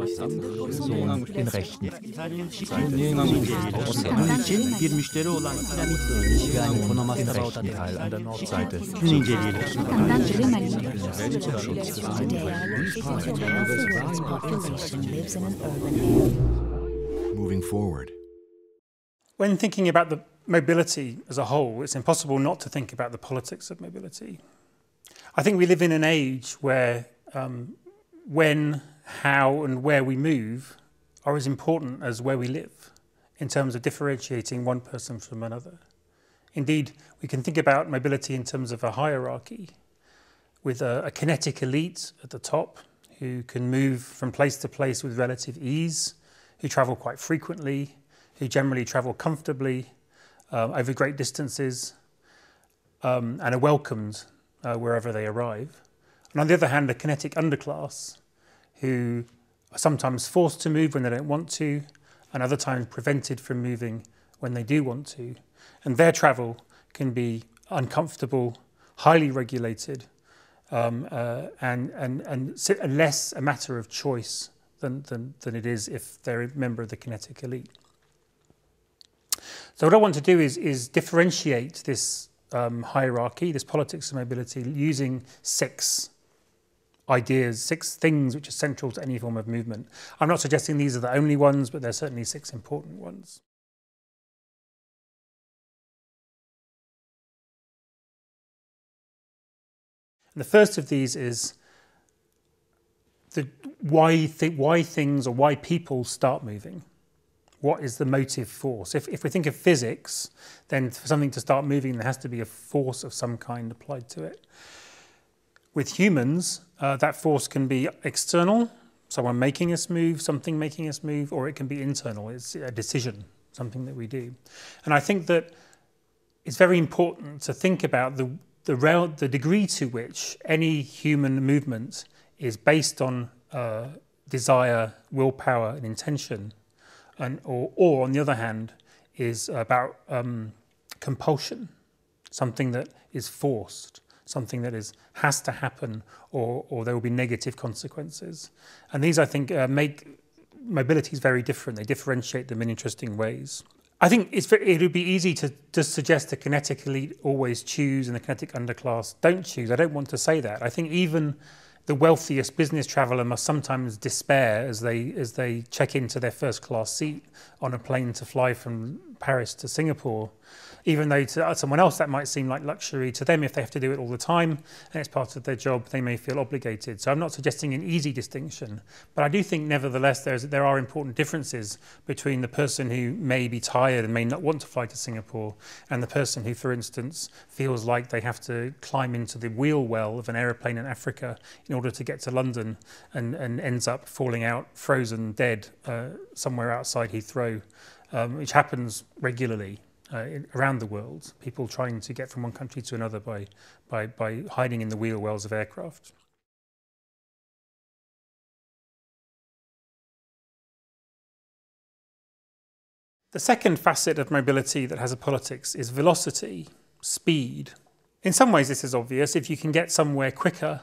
den rechten. Bir müşteri olan Yani den rechten Teil an der Nordseite. Moving forward. When thinking about the mobility as a whole, it's impossible not to think about the politics of mobility. I think we live in an age where when, how and where we move are as important as where we live in terms of differentiating one person from another. Indeed, we can think about mobility in terms of a hierarchy with a kinetic elite at the top who can move from place to place with relative ease, who travel quite frequently, who generally travel comfortably over great distances and are welcomed wherever they arrive. And on the other hand, a kinetic underclass who are sometimes forced to move when they don't want to, and other times prevented from moving when they do want to. And their travel can be uncomfortable, highly regulated, and less a matter of choice than it is if they're a member of the kinetic elite. So what I want to do is differentiate this hierarchy, this politics of mobility, using six ideas, six things which are central to any form of movement. I'm not suggesting these are the only ones, but they're certainly six important ones. And the first of these is why things or why people start moving. What is the motive force? If we think of physics, then for something to start moving, there has to be a force of some kind applied to it. With humans, that force can be external, someone making us move, something making us move, or it can be internal, it's a decision, something that we do. And I think that it's very important to think about the degree to which any human movement is based on desire, willpower and intention, or on the other hand, is about compulsion, something that is forced, something that has to happen, or there will be negative consequences. And these, I think, make mobilities very different. They differentiate them in interesting ways. I think it would be easy to just suggest the kinetic elite always choose and the kinetic underclass don't choose. I don't want to say that. I think even the wealthiest business traveller must sometimes despair as they check into their first class seat on a plane to fly from Paris to Singapore. Even though to someone else that might seem like luxury, to them if they have to do it all the time and it's part of their job, they may feel obligated. So I'm not suggesting an easy distinction, but I do think nevertheless there are important differences between the person who may be tired and may not want to fly to Singapore and the person who, for instance, feels like they have to climb into the wheel well of an aeroplane in Africa in order to get to London and ends up falling out frozen dead somewhere outside Heathrow, which happens regularly. Around the world, people trying to get from one country to another by hiding in the wheel wells of aircraft. The second facet of mobility that has a politics is velocity, speed. In some ways this is obvious. If you can get somewhere quicker,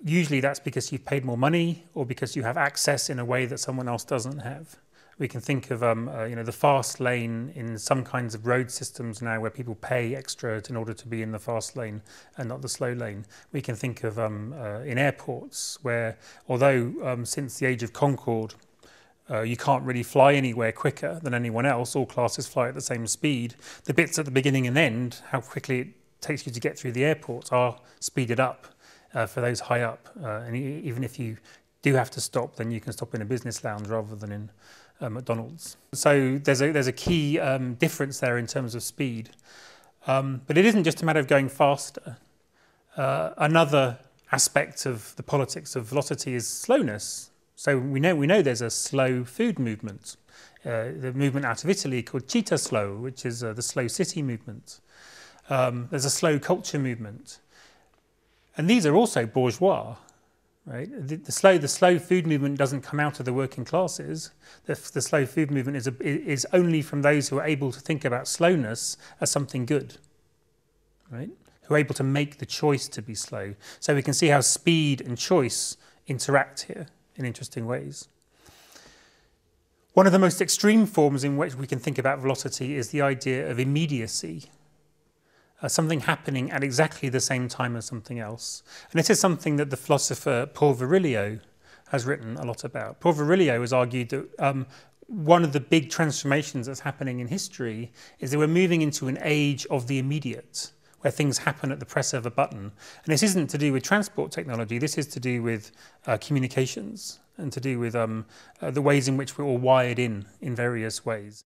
usually that's because you've paid more money or because you have access in a way that someone else doesn't have. We can think of the fast lane in some kinds of road systems now where people pay extra in order to be in the fast lane and not the slow lane. We can think of in airports where, although since the age of Concorde, you can't really fly anywhere quicker than anyone else, all classes fly at the same speed. The bits at the beginning and end, how quickly it takes you to get through the airports, are speeded up for those high up. And even if you do have to stop, then you can stop in a business lounge rather than in McDonald's. So there's a key difference there in terms of speed. But it isn't just a matter of going faster. Another aspect of the politics of velocity is slowness. So we know there's a slow food movement. The movement out of Italy called Città Slow, which is the slow city movement. There's a slow culture movement. And these are also bourgeois. Right? The slow food movement doesn't come out of the working classes. The slow food movement is only from those who are able to think about slowness as something good, right? Who are able to make the choice to be slow. So we can see how speed and choice interact here in interesting ways. One of the most extreme forms in which we can think about velocity is the idea of immediacy. Something happening at exactly the same time as something else. And this is something that the philosopher Paul Virilio has written a lot about. Paul Virilio has argued that one of the big transformations that's happening in history is that we're moving into an age of the immediate, where things happen at the press of a button. And this isn't to do with transport technology, this is to do with communications and to do with the ways in which we're all wired in various ways.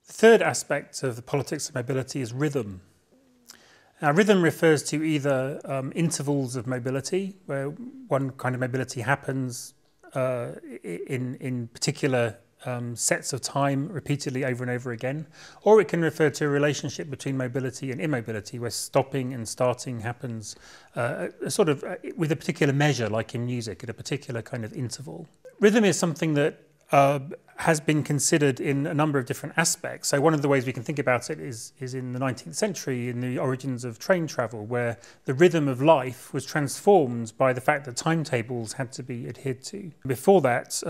The third aspect of the politics of mobility is rhythm. Now, rhythm refers to either intervals of mobility, where one kind of mobility happens in particular sets of time repeatedly over and over again, or it can refer to a relationship between mobility and immobility, where stopping and starting happens with a particular measure, like in music, at a particular kind of interval. Rhythm is something that has been considered in a number of different aspects. So one of the ways we can think about it is in the 19th century, in the origins of train travel, where the rhythm of life was transformed by the fact that timetables had to be adhered to. Before that,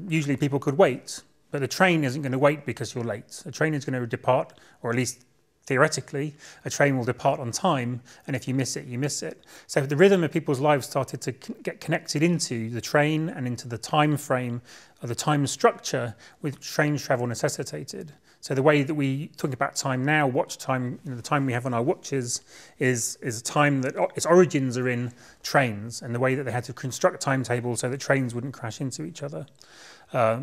usually people could wait, but the train isn't going to wait because you're late. A train is going to depart, or at least theoretically, a train will depart on time, and if you miss it, you miss it. So the rhythm of people's lives started to get connected into the train and into the time frame, or the time structure which train travel necessitated. So the way that we talk about time now, watch time, the time we have on our watches, is a time that its origins are in trains, and the way that they had to construct timetables so that trains wouldn't crash into each other. So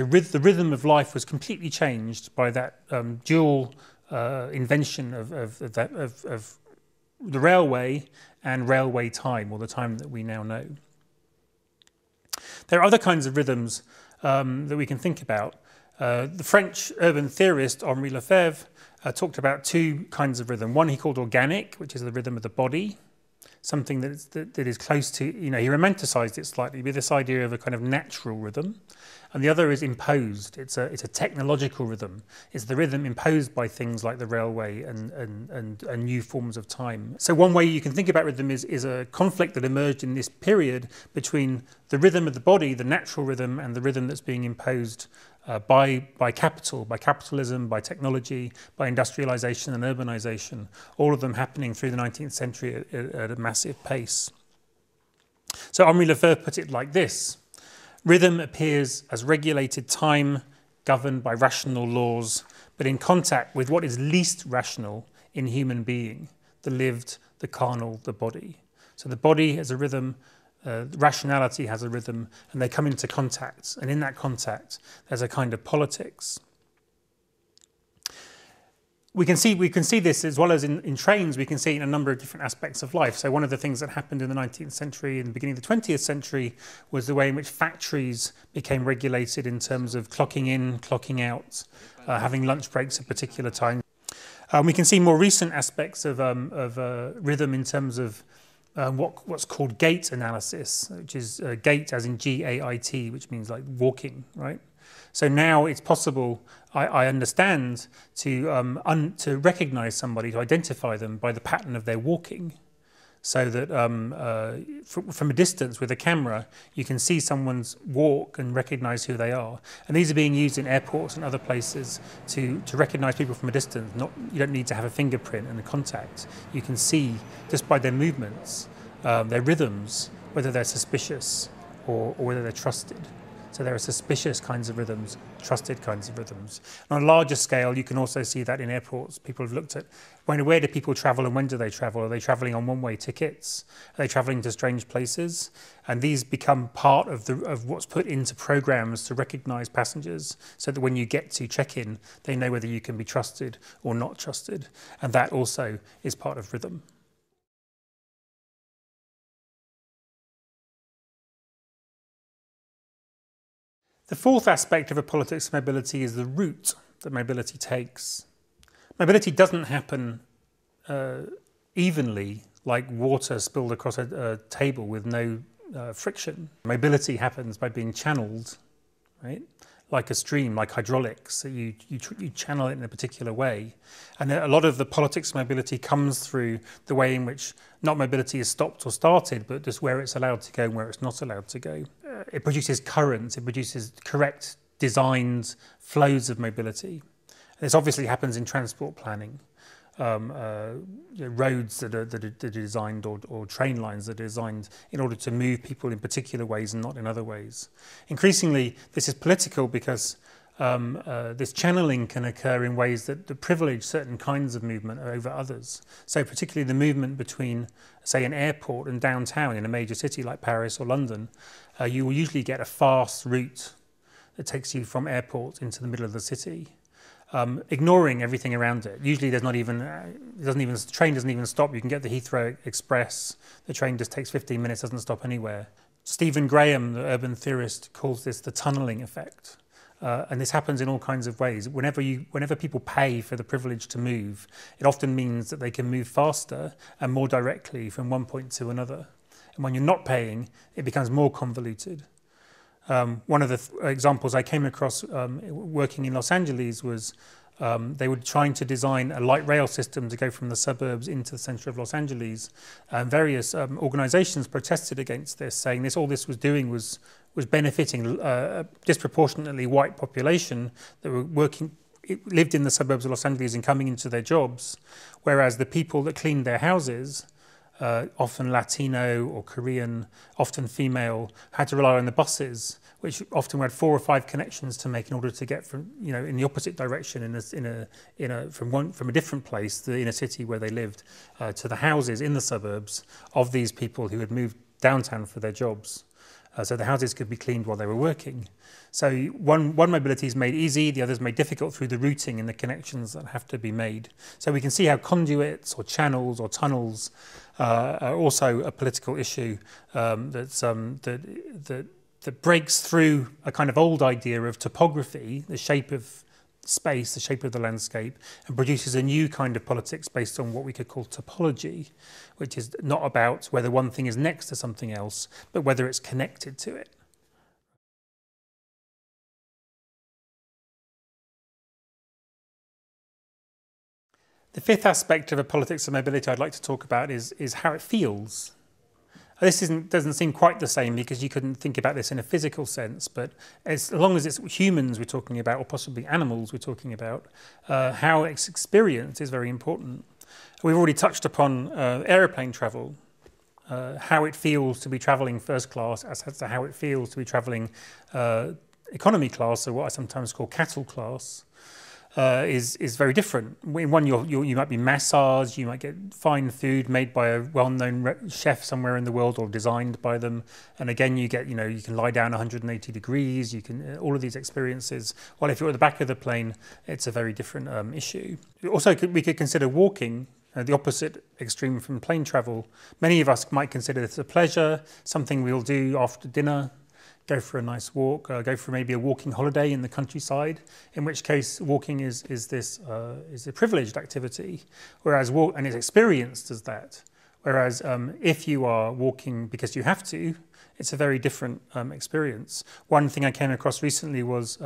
the rhythm of life was completely changed by that dual invention of the railway and railway time, or the time that we now know. There are other kinds of rhythms that we can think about. The French urban theorist Henri Lefebvre talked about two kinds of rhythm. One he called organic, which is the rhythm of the body, something that is close to, he romanticized it slightly with this idea of a kind of natural rhythm. And the other is imposed. It's a technological rhythm. It's the rhythm imposed by things like the railway and new forms of time. So one way you can think about rhythm is a conflict that emerged in this period between the rhythm of the body, the natural rhythm, and the rhythm that's being imposed by capitalism, by technology, by industrialization and urbanization, all of them happening through the 19th century at a massive pace. So Henri Lefebvre put it like this: rhythm appears as regulated time governed by rational laws, but in contact with what is least rational in human being, the lived, the carnal, the body. So the body has a rhythm, rationality has a rhythm, and they come into contact. And in that contact, there's a kind of politics. We can see this as well as in trains. We can see it in a number of different aspects of life. So one of the things that happened in the 19th century and the beginning of the 20th century was the way in which factories became regulated in terms of clocking in, clocking out, having lunch breaks at particular times. We can see more recent aspects of rhythm in terms of what's called gait analysis, which is gait as in G-A-I-T, which means like walking, right? So now it's possible, I understand, to recognize somebody, to identify them by the pattern of their walking, so that from a distance with a camera, you can see someone's walk and recognize who they are. And these are being used in airports and other places to recognize people from a distance. You don't need to have a fingerprint and a contact. You can see just by their movements, their rhythms, whether they're suspicious or whether they're trusted. So there are suspicious kinds of rhythms, trusted kinds of rhythms. And on a larger scale, you can also see that in airports. People have looked at where do people travel and when do they travel? Are they travelling on one-way tickets? Are they travelling to strange places? And these become part of what's put into programs to recognise passengers, so that when you get to check-in, they know whether you can be trusted or not trusted. And that also is part of rhythm. The fourth aspect of a politics of mobility is the route that mobility takes. Mobility doesn't happen evenly, like water spilled across a table with no friction. Mobility happens by being channeled, right? like a stream, like hydraulics. So you channel it in a particular way. And a lot of the politics of mobility comes through the way in which not mobility is stopped or started, but just where it's allowed to go and where it's not allowed to go. It produces currents, it produces correct designed flows of mobility. This obviously happens in transport planning. Roads that are designed or train lines that are designed in order to move people in particular ways and not in other ways. Increasingly, this is political because this channeling can occur in ways that privilege certain kinds of movement over others. So particularly the movement between, say, an airport and downtown in a major city like Paris or London, you will usually get a fast route that takes you from airport into the middle of the city. Ignoring everything around it. Usually there's not even, the train doesn't even stop. You can get the Heathrow Express. The train just takes 15 minutes, doesn't stop anywhere. Stephen Graham, the urban theorist, calls this the tunnelling effect. And this happens in all kinds of ways. Whenever people pay for the privilege to move, it often means that they can move faster and more directly from one point to another. And when you're not paying, it becomes more convoluted. One of the examples I came across working in Los Angeles was they were trying to design a light rail system to go from the suburbs into the centre of Los Angeles. And various organisations protested against this, saying all this was doing was benefiting a disproportionately white population that lived in the suburbs of Los Angeles and coming into their jobs, whereas the people that cleaned their houses, often Latino or Korean, often female, had to rely on the buses, which often had 4 or 5 connections to make in order to get from, in the opposite direction from a different place, the inner city where they lived, to the houses in the suburbs of these people who had moved downtown for their jobs. So the houses could be cleaned while they were working. So one mobility is made easy, the other is made difficult through the routing and the connections that have to be made. So we can see how conduits or channels or tunnels are also a political issue that breaks through a kind of old idea of topography, the shape of space, the shape of the landscape, and produces a new kind of politics based on what we could call topology, which is not about whether one thing is next to something else, but whether it's connected to it. The fifth aspect of a politics of mobility I'd like to talk about is how it feels. This doesn't seem quite the same because you couldn't think about this in a physical sense, but as long as it's humans we're talking about, or possibly animals we're talking about, how it's experienced is very important. We've already touched upon aeroplane travel, how it feels to be travelling first class as to how it feels to be travelling economy class, or what I sometimes call cattle class. Is very different. In one, you might be massaged, you might get fine food made by a well-known chef somewhere in the world or designed by them. And again, you get, you can lie down 180 degrees, you can, all of these experiences. While if you're at the back of the plane, it's a very different issue. Also, we could consider walking, the opposite extreme from plane travel. Many of us might consider this a pleasure, something we'll do after dinner. Go for a nice walk, go for maybe a walking holiday in the countryside, in which case walking is a privileged activity, whereas and it's experienced as that. Whereas if you are walking because you have to, it's a very different experience. One thing I came across recently was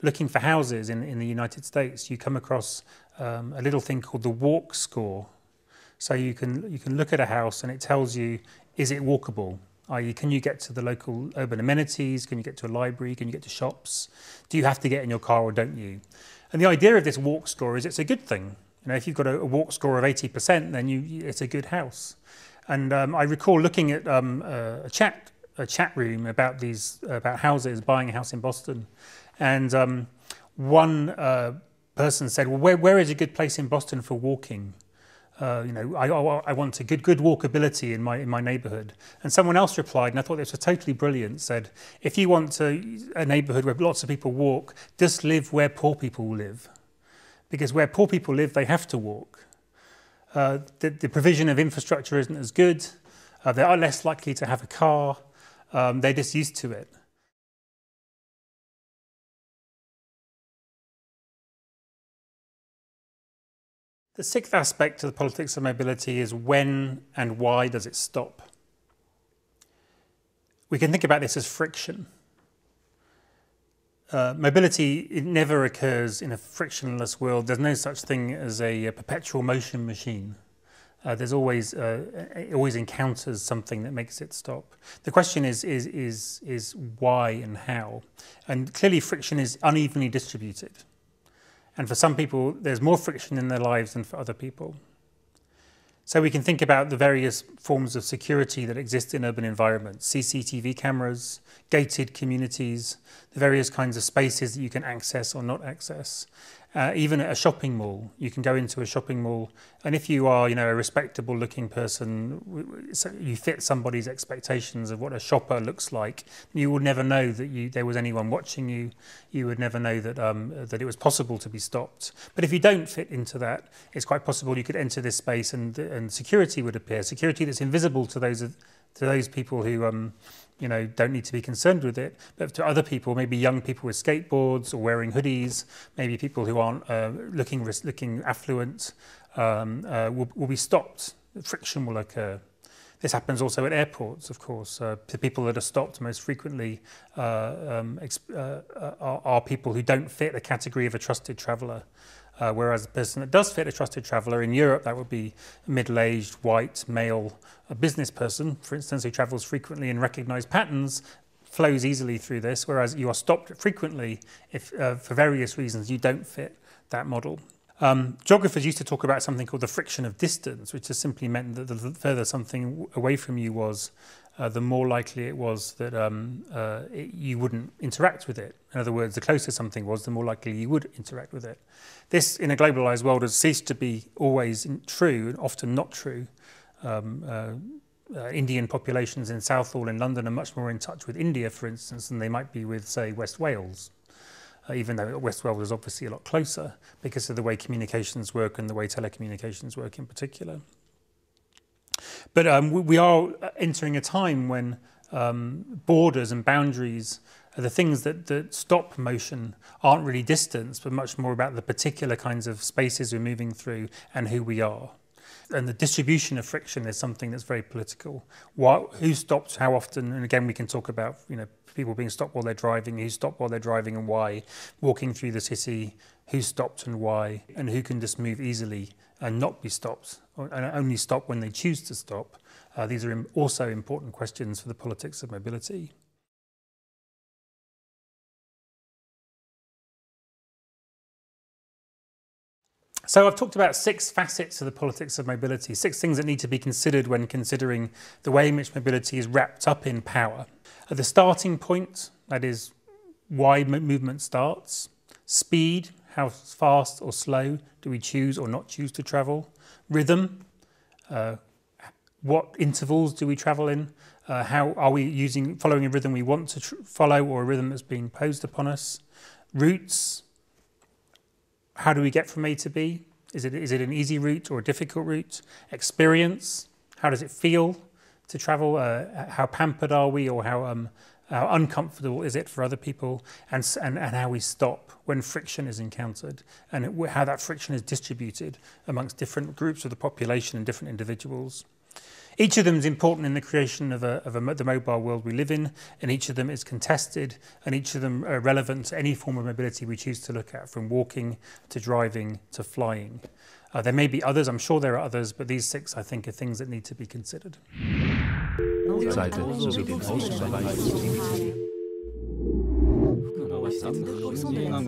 looking for houses in the United States. You come across a little thing called the walk score. So you can look at a house and it tells you, is it walkable? i.e. can you get to the local urban amenities, can you get to a library, can you get to shops? Do you have to get in your car or don't you? And the idea of this walk score is it's a good thing. If you've got a walk score of 80%, then it's a good house. And I recall looking at a chat room about houses, buying a house in Boston. And one person said, well, where is a good place in Boston for walking? I want a good walkability in my neighbourhood. And someone else replied, and I thought this was totally brilliant, said, if you want a neighbourhood where lots of people walk, just live where poor people live. Because where poor people live, they have to walk. The provision of infrastructure isn't as good. They are less likely to have a car. They're just used to it. The sixth aspect of the politics of mobility is when and why does it stop? We can think about this as friction. Mobility, it never occurs in a frictionless world. There's no such thing as a perpetual motion machine. There's always, it always encounters something that makes it stop. The question is why and how. And clearly friction is unevenly distributed. And for some people, there's more friction in their lives than for other people. So we can think about the various forms of security that exist in urban environments, CCTV cameras, gated communities, the various kinds of spaces that you can access or not access. Even at a shopping mall, you can go into a shopping mall, and if you are, a respectable looking person, you fit somebody's expectations of what a shopper looks like, you would never know that there was anyone watching you. You would never know that that it was possible to be stopped. But if you don't fit into that, it's quite possible you could enter this space and security would appear. Security that's invisible to those people who don't need to be concerned with it, but to other people, maybe young people with skateboards or wearing hoodies, maybe people who aren't looking affluent, will be stopped. Friction will occur. This happens also at airports, of course. The people that are stopped most frequently are people who don't fit a category of a trusted traveller. Whereas the person that does fit a trusted traveller in Europe, that would be a middle-aged, white, male, a business person, for instance, who travels frequently and recognises patterns, flows easily through this, whereas you are stopped frequently if, for various reasons, you don't fit that model. Geographers used to talk about something called the friction of distance, which just simply meant that the further something away from you was, the more likely it was that you wouldn't interact with it. In other words, the closer something was, the more likely you would interact with it. This, in a globalised world, has ceased to be always true, and often not true. Indian populations in Southall in London are much more in touch with India, for instance, than they might be with, say, West Wales. Even though West Wales is obviously a lot closer because of the way communications work and the way telecommunications work in particular. But we are entering a time when borders and boundaries, the things that stop motion, aren't really distance, but much more about the particular kinds of spaces we're moving through and who we are. And the distribution of friction is something that's very political. Who stops, how often, and again we can talk about people being stopped while they're driving, who stopped while they're driving and why, walking through the city, who stopped and why, and who can just move easily and not be stopped, and only stop when they choose to stop. These are also important questions for the politics of mobility. So I've talked about 6 facets of the politics of mobility, 6 things that need to be considered when considering the way in which mobility is wrapped up in power. At the starting point, that is why movement starts, speed, how fast or slow do we choose or not choose to travel, rhythm, what intervals do we travel in, how are we following a rhythm we want to follow or a rhythm that's being imposed upon us, routes, how do we get from A to B? Is it an easy route or a difficult route? Experience, how does it feel to travel? How pampered are we, or how uncomfortable is it for other people? And how we stop when friction is encountered, and how that friction is distributed amongst different groups of the population and different individuals. Each of them is important in the creation of the mobile world we live in, and each of them is contested, and each of them are relevant to any form of mobility we choose to look at, from walking to driving to flying. There may be others, I'm sure there are others, but these 6, I think, are things that need to be considered. Seite sowie den Außenbereich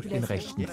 den rechten.